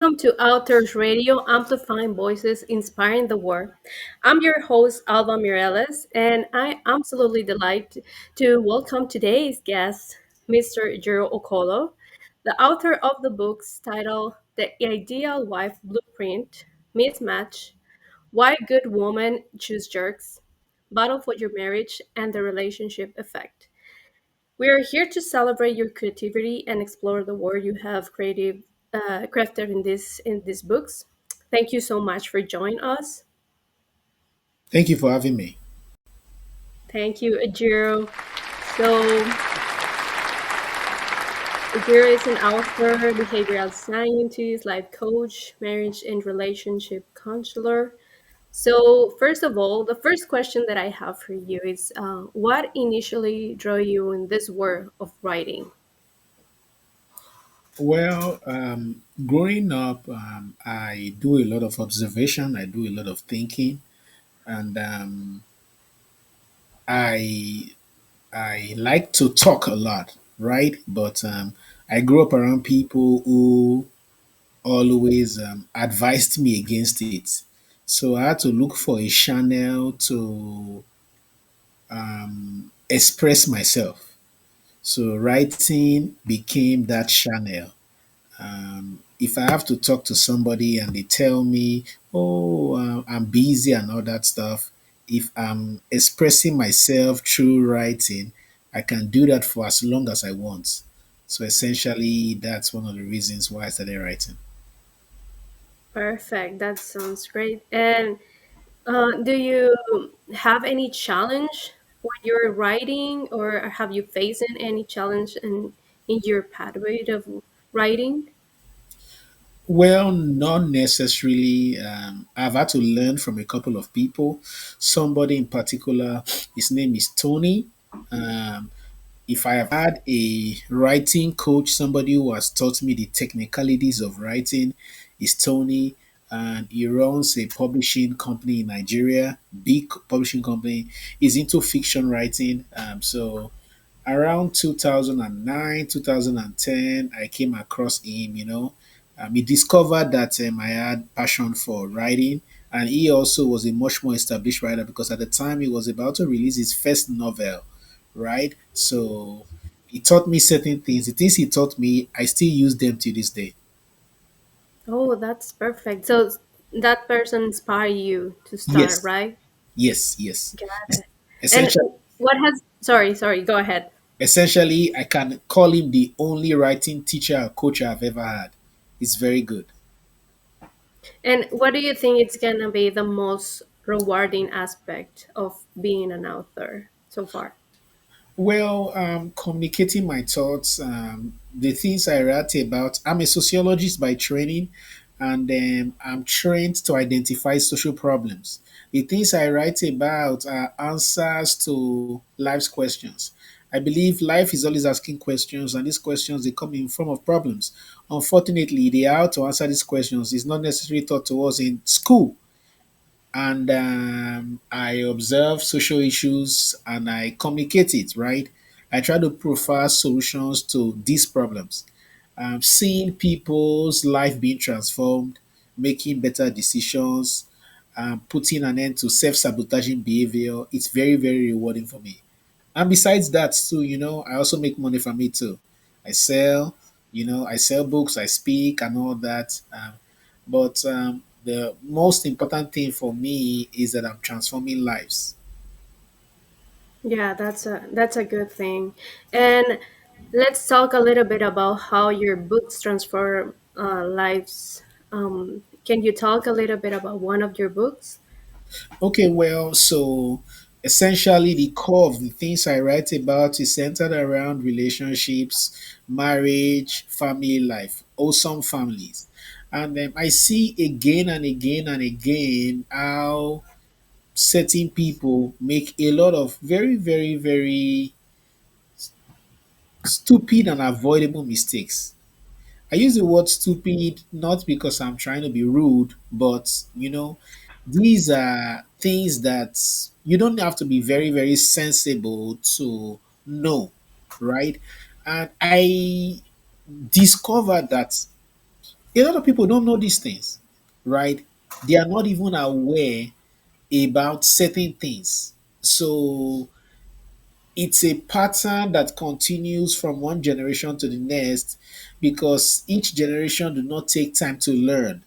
welcome to Authors Radio, amplifying voices, inspiring the world. I'm your host, Alba Mireles, and I absolutely delight to welcome today's guest, Mr. Ejiro Okolo, the author of the books titled The Ideal Wife Blueprint, Mismatch, Why Good Women Choose Jerks, Battle for Your Marriage, and the Relationship Effect. We are here to celebrate your creativity and explore the world you have crafted in these books. Thank you so much for joining us. Thank you for having me. Thank you, Ajiro. So, Ajiro is an author, behavioral scientist, life coach, marriage and relationship counselor. So, first of all, the first question that I have for you is what initially drew you in this world of writing? Growing up, I do a lot of observation, I do a lot of thinking, and I I like to talk a lot, right? But I grew up around people who always advised me against it. So I had to look for a channel to express myself. So writing became that channel. If I have to talk to somebody and they tell me, oh, I'm busy and all that stuff, if I'm expressing myself through writing, I can do that for as long as I want. So essentially, that's one of the reasons why I started writing. Perfect. That sounds great. And do you have any challenge when you're writing, or have you faced any challenge in your pathway of writing? Well, not necessarily. I've had to learn from a couple of people. Somebody in particular, his name is Tony. Um, if I have had a writing coach, somebody who has taught me the technicalities of writing, is Tony, and he runs a publishing company in Nigeria, big publishing company. He's into fiction writing. So around 2009, 2010, I came across him. He discovered that I had passion for writing, and he also was a much more established writer because at the time he was about to release his first novel, right? So he taught me certain things. The things he taught me, I still use them to this day. Oh, that's perfect. So that person inspired you to start, Yes, right? yes, yes. Got it. And Essentially, what has, sorry, go ahead. essentially, I can call him the only writing teacher or coach I've ever had. It's very good. And what do you think it's gonna be the most rewarding aspect of being an author so far? Well, communicating my thoughts, the things I write about. I'm a sociologist by training, and I'm trained to identify social problems. The things I write about are answers to life's questions. I believe life is always asking questions, and these questions they come in form of problems. Unfortunately, the how to answer these questions is not necessarily taught to us in school, and I observe social issues and I communicate it, right? I try to provide solutions to these problems. Seeing people's life being transformed, making better decisions, putting an end to self sabotaging behavior, it's very, very rewarding for me. And besides that, too, I also make money from it too. I sell, I sell books, I speak, and all that. But the most important thing for me is that I'm transforming lives. Yeah, that's a good thing. And let's talk a little bit about how your books transform lives. Can you talk a little bit about one of your books? Okay, well, so essentially, the core of the things I write about is centered around relationships, marriage, family life, awesome families. And I see again and again and again how certain people make a lot of very, very, very stupid and avoidable mistakes. I use the word stupid not because I'm trying to be rude, but these are things that you don't have to be very, very sensible to know, right? And I discovered that A lot of people don't know these things, right? They are not even aware about certain things. So it's a pattern that continues from one generation to the next because each generation do not take time to learn.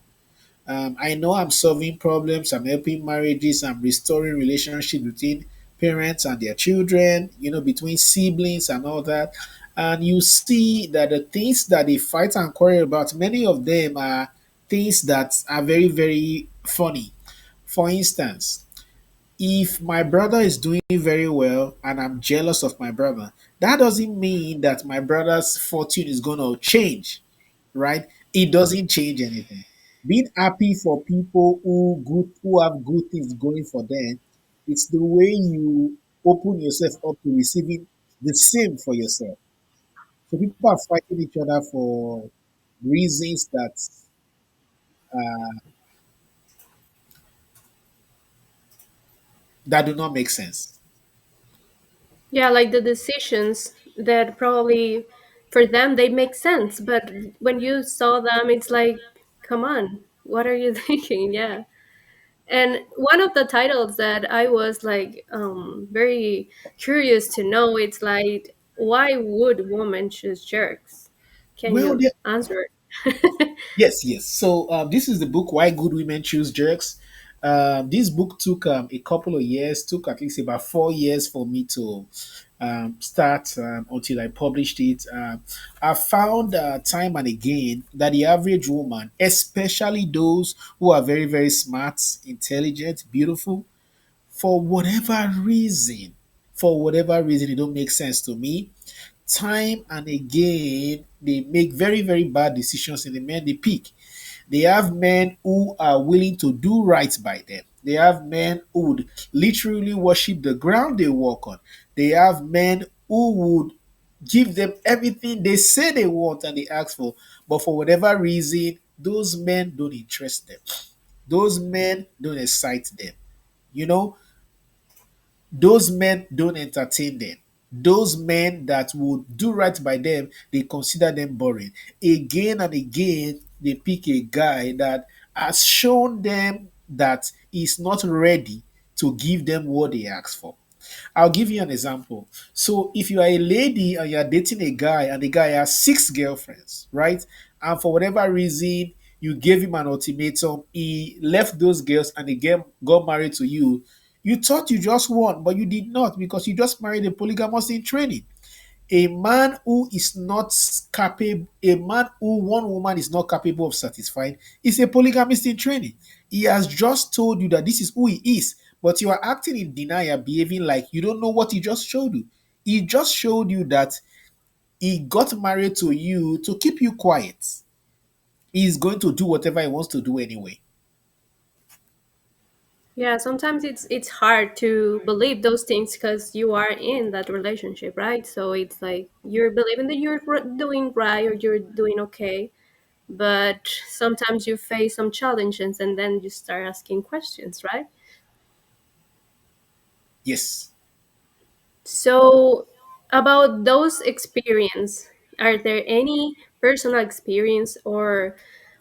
I know I'm solving problems, I'm helping marriages, I'm restoring relationships between parents and their children, between siblings and all that. And you see that the things that they fight and quarrel about, many of them are things that are very, very funny. For instance, if my brother is doing very well and I'm jealous of my brother, that doesn't mean that my brother's fortune is going to change, right? It doesn't change anything. Being happy for people who have good things going for them, it's the way you open yourself up to receiving the same for yourself. So people are fighting each other for reasons that do not make sense. Yeah, like the decisions that probably for them they make sense, but when you saw them, it's like, come on, what are you thinking? Yeah. And one of the titles that I was like very curious to know, it's like, why would women choose jerks? Can Well, you answer it? yes, yes. So this is the book Why Good Women Choose Jerks. This book took a couple of years, took at least about 4 years for me to start until I published it. I found time and again that the average woman, especially those who are very, very smart, intelligent, beautiful, for whatever reason, it don't make sense to me. Time and again, they make very, very bad decisions in the men they pick. They have men who are willing to do right by them. They have men who would literally worship the ground they walk on. They have men who would give them everything they say they want and they ask for. But for whatever reason, those men don't interest them. Those men don't excite them. You know, those men don't entertain them. Those men that would do right by them, they consider them boring. Again and again, they pick a guy that has shown them that he's not ready to give them what they ask for. I'll give you an example. So, if you are a lady and you're dating a guy and the guy has six girlfriends, right? And for whatever reason, you gave him an ultimatum, he left those girls and got married to you. You thought you just won, but you did not because you just married a polygamous in training. A man who is not capable, a man who one woman is not capable of satisfying is a polygamist in training. He has just told you that this is who he is, but you are acting in denial, behaving like you don't know what he just showed you. He just showed you that he got married to you to keep you quiet. He's going to do whatever he wants to do anyway. Yeah, sometimes it's hard to believe those things because you are in that relationship, right? So it's like you're believing that you're doing right or you're doing okay, but sometimes you face some challenges and then you start asking questions, right? Yes. So about those experience, are there any personal experience or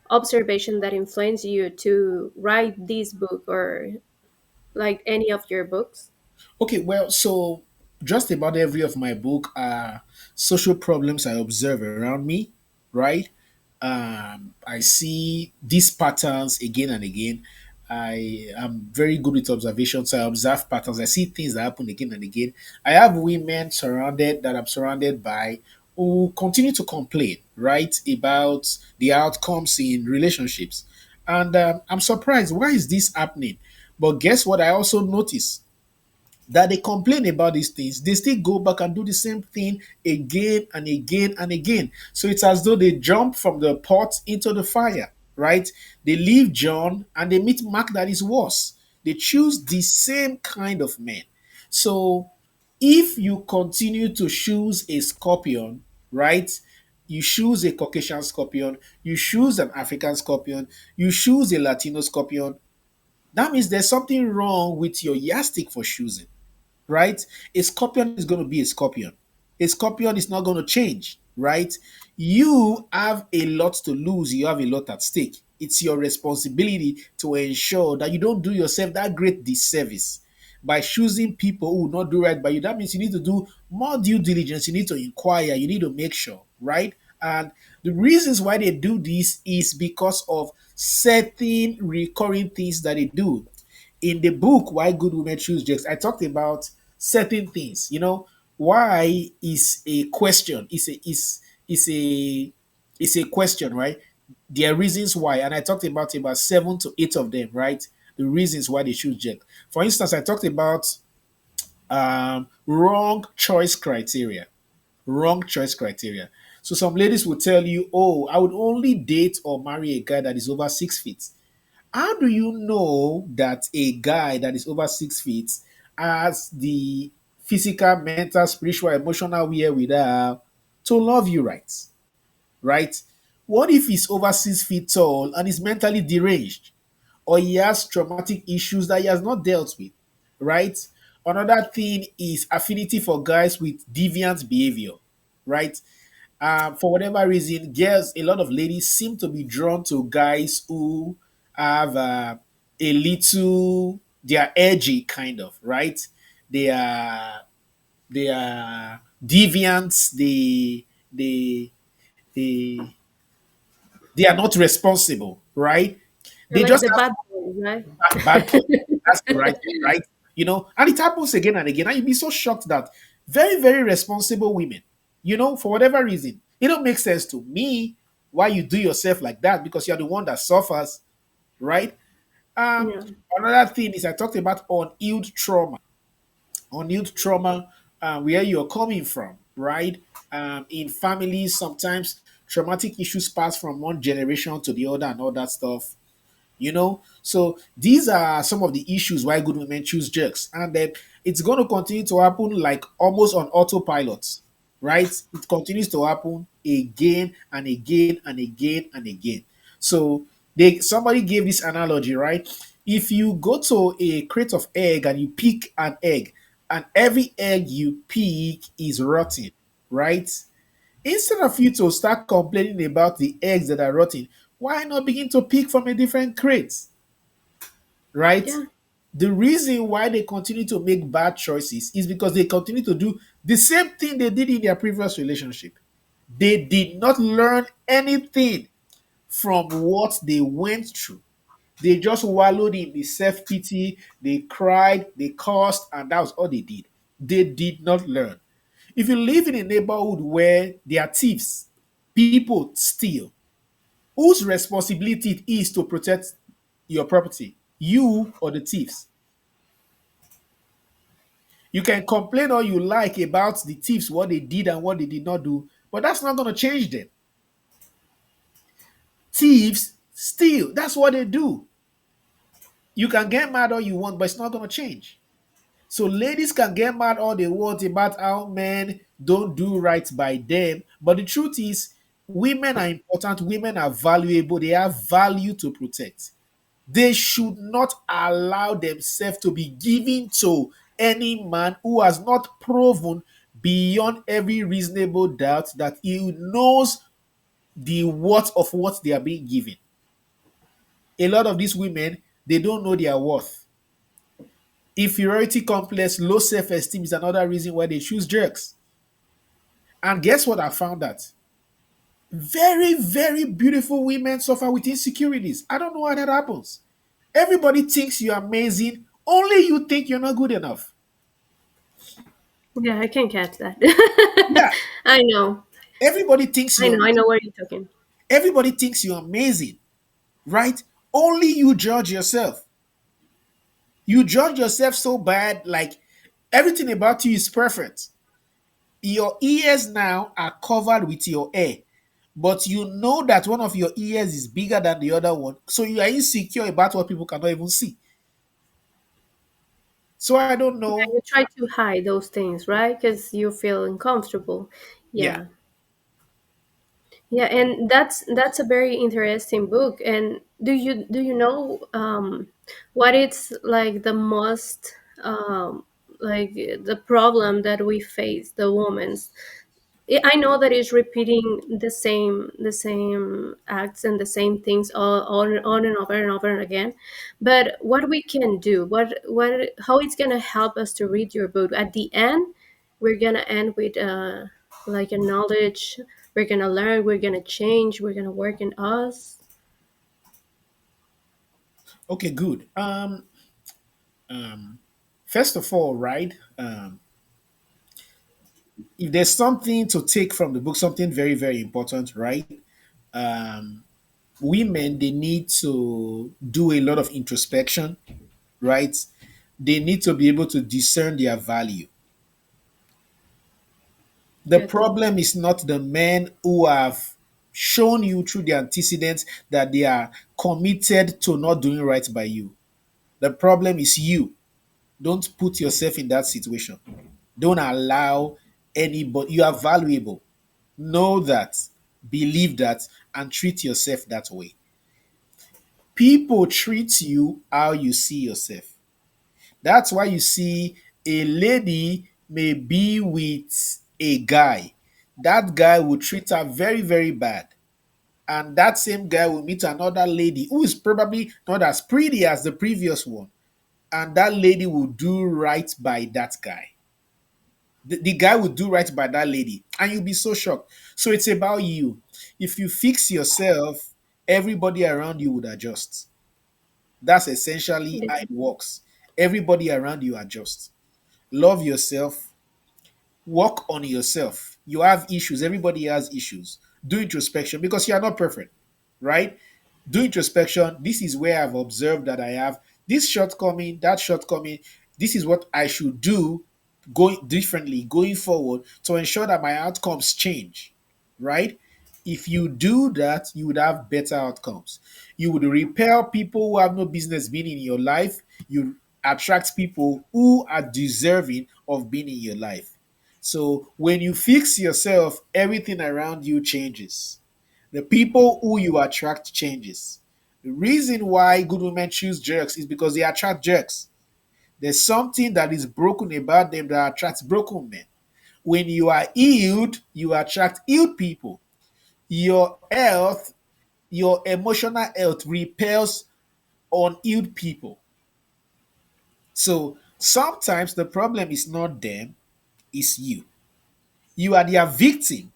observation that influenced you to write this book or like any of your books? Okay, well, so just about every of my book are social problems I observe around me, right? I see these patterns again and again. I am very good with observation, so I observe patterns. I see things that happen again and again. I have women that I'm surrounded by who continue to complain, right, about the outcomes in relationships. And I'm surprised, why is this happening? But guess what? I also notice that they complain about these things, they still go back and do the same thing again and again and again. So it's as though they jump from the pot into the fire, right? They leave John and they meet Mark that is worse. They choose the same kind of men. So if you continue to choose a scorpion, right? You choose a Caucasian scorpion, you choose an African scorpion, you choose a Latino scorpion, that means there's something wrong with your yardstick for choosing, right? A scorpion is going to be a scorpion. A scorpion is not going to change, right? You have a lot to lose, you have a lot at stake. It's your responsibility to ensure that you don't do yourself that great disservice by choosing people who will not do right by you. That means you need to do more due diligence, you need to inquire, you need to make sure, right? And the reasons why they do this is because of certain recurring things that they do. In the book Why Good Women Choose Jokes, I talked about certain things. Why is a question. Is a question, right? There are reasons why, and I talked about 7 to 8 of them, right? The reasons why they choose jerk. For instance, I talked about wrong choice criteria. Wrong choice criteria. So some ladies will tell you, "Oh, I would only date or marry a guy that is over 6 feet." How do you know that a guy that is over 6 feet has the physical, mental, spiritual, emotional wherewithal to love you right? Right? What if he's over 6 feet tall and is mentally deranged? Or he has traumatic issues that he has not dealt with? Right? Another thing is affinity for guys with deviant behavior. Right? For whatever reason, girls, a lot of ladies seem to be drawn to guys who have a little, they are edgy kind of, right? They are they are deviant. They they they are not responsible, right? They're They like just the have bad boys, right? bad boy. That's the right word, right? And it happens again and again. And you'd be so shocked that very, very responsible women, for whatever reason, it don't make sense to me why you do yourself like that because you're the one that suffers, right? Um, Yeah. Another thing is I talked about unhealed trauma, where you're coming from, right? In families, sometimes traumatic issues pass from one generation to the other and all that stuff. So these are some of the issues why good women choose jerks, and then it's going to continue to happen like almost on autopilot, right? It continues to happen again and again and again and again. So somebody gave this analogy, right? If you go to a crate of egg and you pick an egg, and every egg you pick is rotten, right? Instead of you to start complaining about the eggs that are rotten, why not begin to pick from a different crate? Right? Yeah. The reason why they continue to make bad choices is because they continue to do the same thing they did in their previous relationship. They did not learn anything from what they went through. They just wallowed in the self pity, they cried, they cursed, and that was all they did. They did not learn. If you live in a neighborhood where there are thieves, people steal, whose responsibility it is to protect your property? You or the thieves? You can complain all you like about the thieves, what they did and what they did not do, but that's not going to change them. Thieves steal. That's what they do. You can get mad all you want, but it's not going to change. So ladies can get mad all they want about how men don't do right by them. But the truth is, women are important, women are valuable, they have value to protect. They should not allow themselves to be given to any man who has not proven beyond every reasonable doubt that he knows the worth of what they are being given. A lot of these women, they don't know their worth. Inferiority complex, low self esteem is another reason why they choose jerks. And guess what? I found that very, very beautiful women suffer with insecurities. I don't know how that happens. Everybody thinks you're amazing, only you think you're not good enough. Yeah, I can catch that. Yeah, I know. everybody thinks I you're know. I know where you're talking. everybody thinks you're amazing, right? Only you judge yourself. You judge yourself so bad, like everything about you is perfect. Your ears now are covered with your hair, but you know that one of your ears is bigger than the other one, so you are insecure about what people cannot even see. So I don't Yeah, know. you try to hide those things, right? Because you feel uncomfortable. Yeah. Yeah. Yeah, and that's a very interesting book. And do you know what it's like the most like the problem that we face, the women's? I know that it's repeating the same acts and the same things on and over and over and again. But what we can do, what how it's gonna help us to read your book at the end, we're gonna end with like a knowledge. We're gonna learn. We're gonna change. We're gonna work in us. Okay, good. First of all, right? If there's something to take from the book, something very, very important, right? Women, they need to do a lot of introspection, right? They need to be able to discern their value. The Good. problem is not the men who have shown you through the antecedents that they are committed to not doing right by you. The problem is you. Don't put yourself in that situation. Don't allow anybody. You are valuable. Know that, believe that, and treat yourself that way. People treat you how you see yourself. That's why you see a lady may be with a guy. That guy will treat her very, very bad. And that same guy will meet another lady who is probably not as pretty as the previous one. And that lady will do right by that guy. The guy will do right by that lady. And you'll be so shocked. So it's about you. If you fix yourself, everybody around you would adjust. That's essentially Yeah. how it works. Everybody around you adjusts. Love yourself, work on yourself. You have issues, everybody has issues. Do introspection because you are not perfect, right? Do introspection. This is where I've observed that I have this shortcoming, that shortcoming. This is what I should do going differently going forward to ensure that my outcomes change, right? If you do that, you would have better outcomes. You would repel people who have no business being in your life. You attract people who are deserving of being in your life. So when you fix yourself, everything around you changes. The people who you attract changes. The reason why good women choose jerks is because they attract jerks. There's something that is broken about them that attracts broken men. When you are healed, you attract healed people. Your health, your emotional health repels unhealed people. So sometimes the problem is not them, it's you. You are their victim,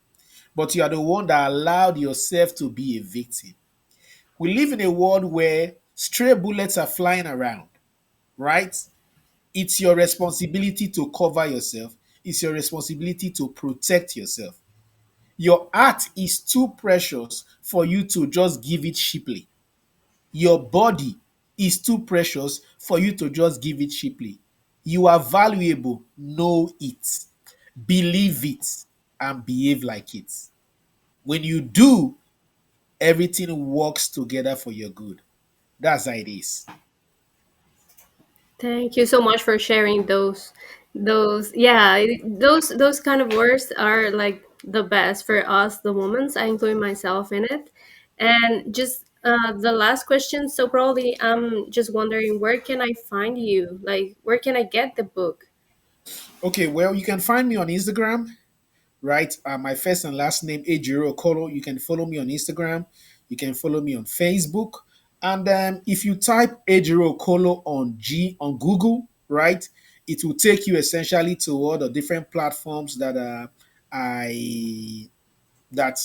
but you are the one that allowed yourself to be a victim. We live in a world where stray bullets are flying around, right? It's your responsibility to cover yourself. It's your responsibility to protect yourself. Your art is too precious for you to just give it cheaply. Your body is too precious for you to just give it cheaply. You are valuable. Know it. Believe it and behave like it. When you do, everything works together for your good. That's how it is. Thank you so much for sharing those yeah, those kind of words are like the best for us the women. I include myself in it. And just the last question, so probably I'm just wondering, where can I find you? Like, where can I get the book? Okay, well, you can find me on Instagram, right? My first and last name, Ejiro Okolo. You can follow me on Instagram. You can follow me on Facebook. And if you type Ejiro Okolo on Google, right, it will take you essentially to all the different platforms I that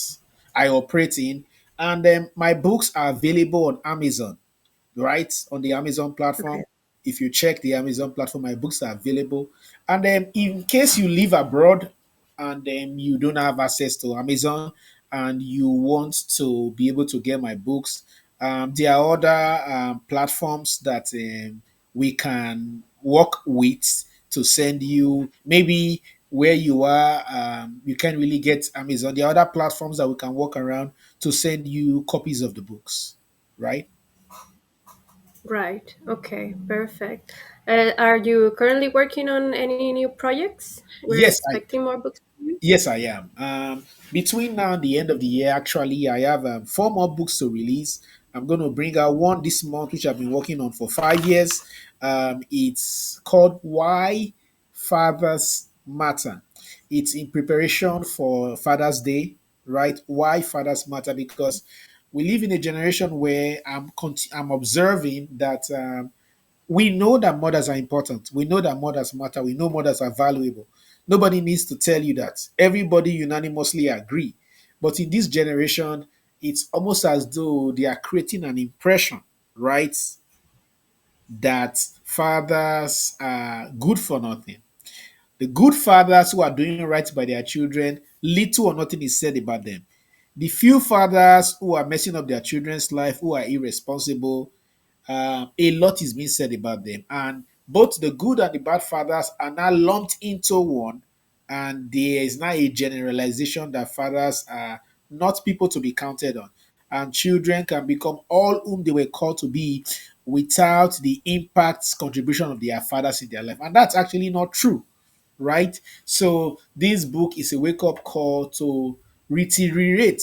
I operate in. And my books are available on Amazon, right? On the Amazon Okay. platform. If you check the Amazon platform, my books are available. And then, in case you live abroad and then you don't have access to Amazon and you want to be able to get my books, there are other platforms that we can work with to send you. Maybe where you are, you can't really get Amazon. There are other platforms that we can work around to send you copies of the books, right? Right. Okay. Perfect. Are you currently working on any new projects? We're Yes, I expecting more books from you. Yes, I am. Between now and the end of the year, actually, I have four more books to release. I'm going to bring out one this month, which I've been working on for 5 years. It's called Why Fathers Matter. It's in preparation for Father's Day, right? Why fathers matter? Because we live in a generation where I'm observing that we know that mothers are important. We know that mothers matter. We know mothers are valuable. Nobody needs to tell you that. Everybody unanimously agree. But in this generation, it's almost as though they are creating an impression, right? That fathers are good for nothing. The good fathers who are doing right by their children, little or nothing is said about them. The few fathers who are messing up their children's life, who are irresponsible, a lot is being said about them. And both the good and the bad fathers are now lumped into one. And there is now a generalization that fathers are not people to be counted on. And children can become all whom they were called to be without the impact contribution of their fathers in their life. And that's actually not true, right? So this book is a wake-up call to reiterate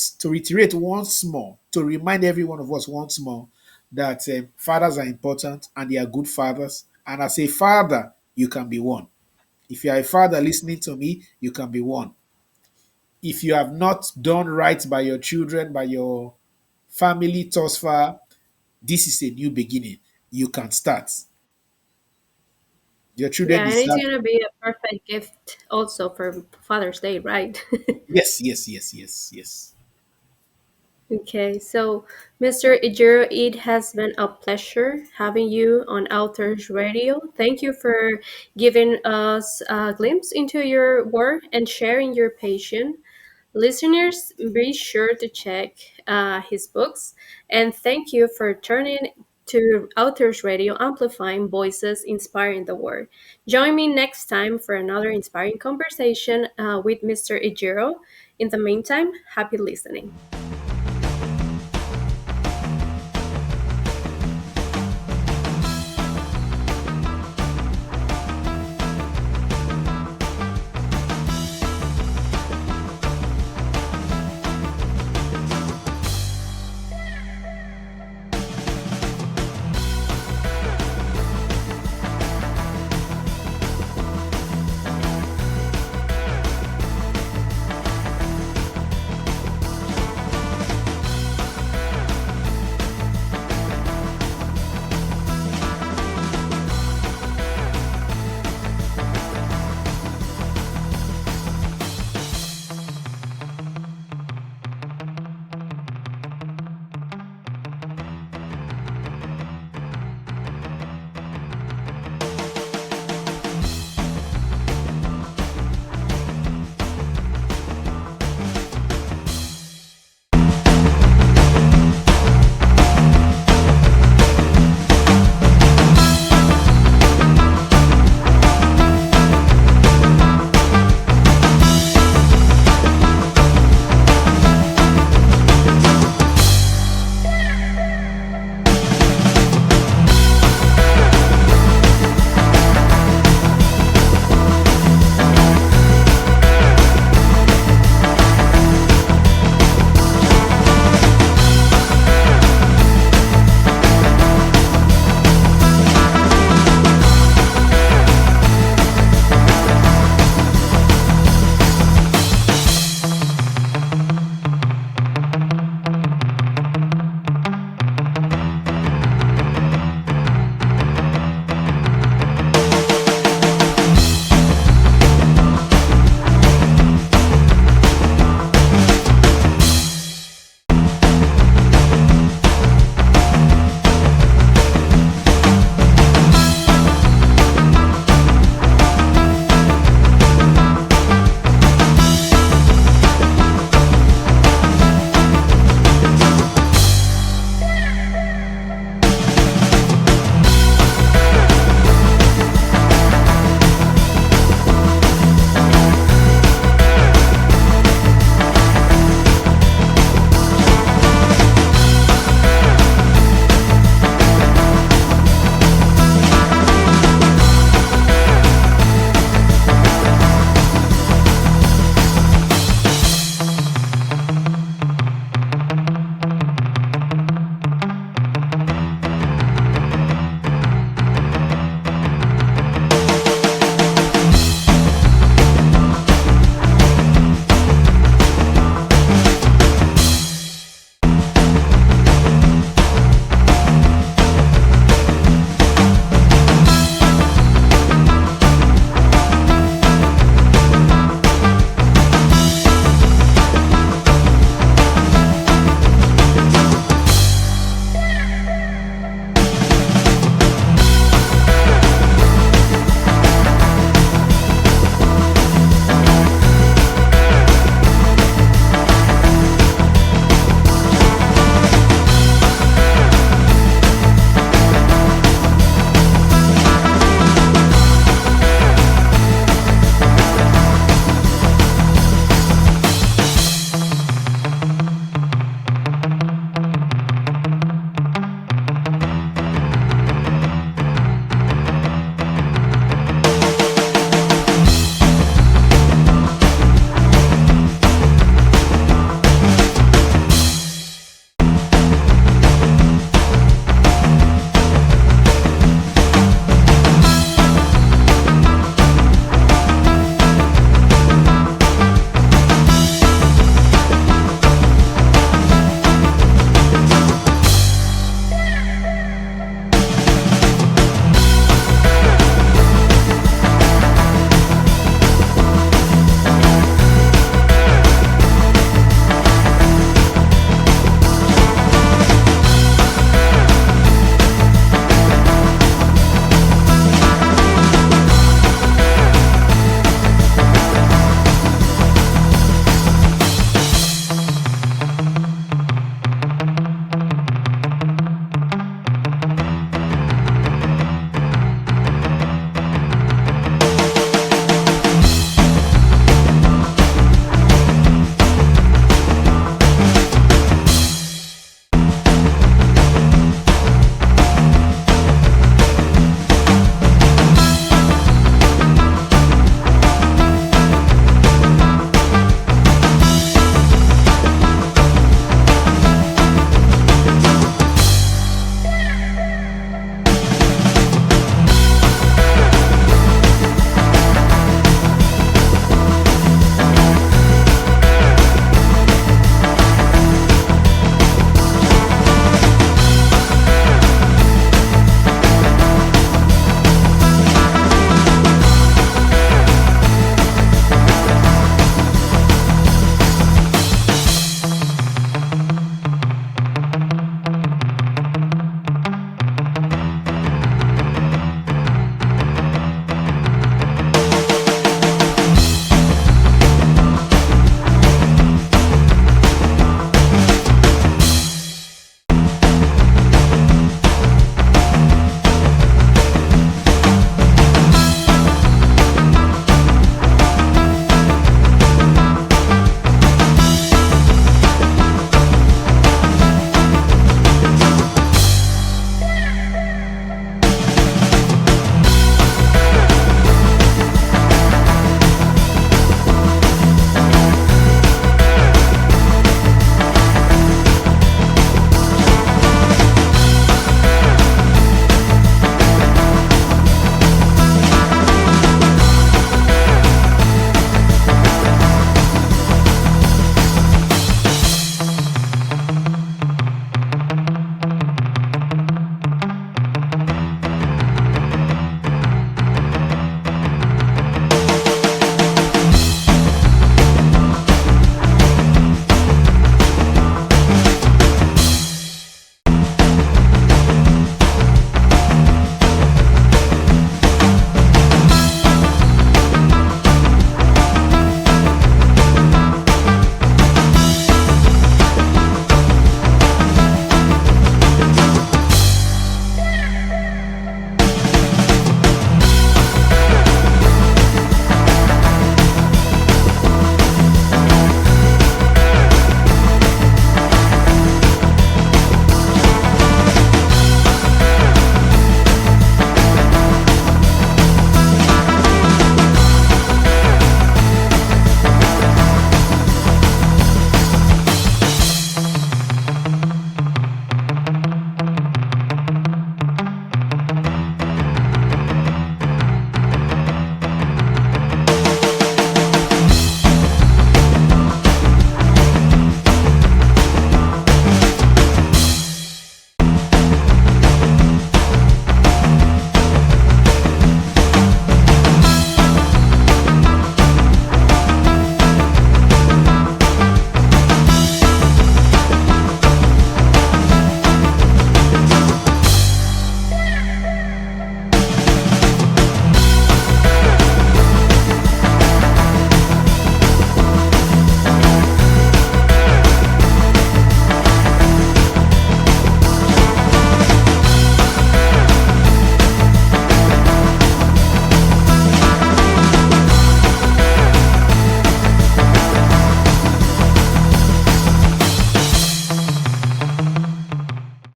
once more, to remind every one of us once more that fathers are important and they are good fathers. And as a father, you can be one. If you are a father listening to me, you can be one. If you have not done right by your children, by your family thus far, this is a new beginning. You can start. Your children Yeah, and it's deserve. gonna be a perfect gift also for Father's Day, right? Yes, yes, yes, yes, yes. Okay, so Mr. Ejiro, it has been a pleasure having you on Authors Radio. Thank you for giving us a glimpse into your work and sharing your passion. Listeners, be sure to check his books, and thank you for turning to Authors Radio, amplifying voices, inspiring the world. Join me next time for another inspiring conversation with Mr. Ejiro. In the meantime, happy listening.